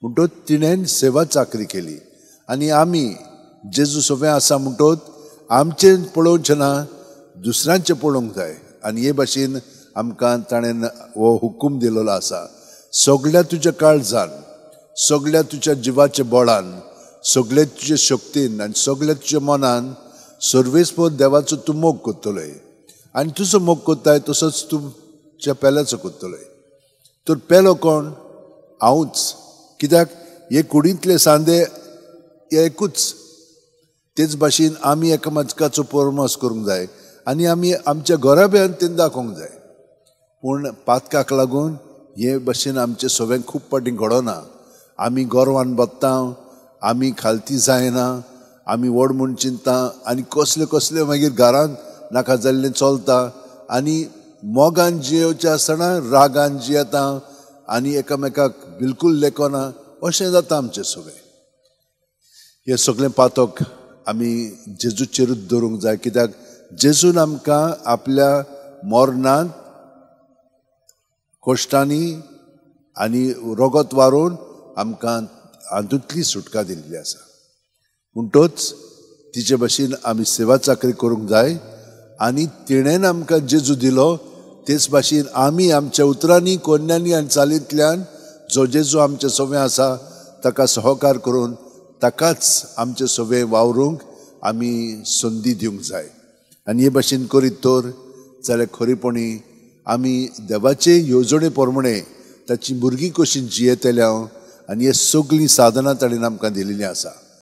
म्हणटोच तिणेन सेवा चाकरी केली आनी आमी जेजू सोबे आसा म्हणटोच आमचें पळोवचें ना दुसऱ्यांचें पळोवंक जाय आनी हे भाशेन आमकां ताणें हो हुकूम दिलेलो आसा सगळ्या तुज्या काळजान सगळ्या तुज्या जिवाच्या बळान सगळे तुजे शक्तीन आनी सगळ्या तुज्या मनान सर्वेस्पर देवाचो तूं मोग करतलोय आनी तुजो मोग करताय तसोच तुमच्या पेल्याचो करतलोय तर पेलो कोण हांवूच कित्याक हे कुडींतले सांदे हे एकूच तेच भाशेन आमी एकामेकाचो परमोस करूंक जाय आनी आमी आमच्या घरा बेन तें दाखोवंक जाय पूण पातकाक लागून हे भाशेन आमचे सगळ्यांक खूब फावटी घडोना आमी गोरवान बसता आमी खालती जायना आमी व्हड म्हूण चिंता आनी कसले कसले मागीर घरांत नाका जाल्लें चलता आनी मोगान जियेवचें आसतना रागान जियेता आनी एकामेकाक बिलकूल लेखना अशें जाता आमचें सगळें हे सगळें पातक आमी जेजूचेरूच दवरूंक जाय कित्याक जेजून आमकां आपल्या मरणांत कश्टांनी आनी रगत वारून आमकां हातूंतली सुटका दिल्ली आसा म्हणटोच तिचे भाशेन आमी सेवा चाकरी करूंक जाय आनी तिणेन आमकां जेजू दिलो तेच भाशेन आमी आमच्या उतरांनी कोन्यांनी आनी चालींतल्यान जो जेजू आमचे सोबे आसा ताका सहकार करून ताकाच आमचे सोबे वावरूंक आमी संदी दिवंक जाय आनी हे भाशेन करीत तर जाल्यार खरेपणी आमी देवाचे येवजणे प्रमाणे ताची भुरगीं कशी जियेतल्या आनी हे सगळीं साधनां ताणें आमकां दिलेलीं आसा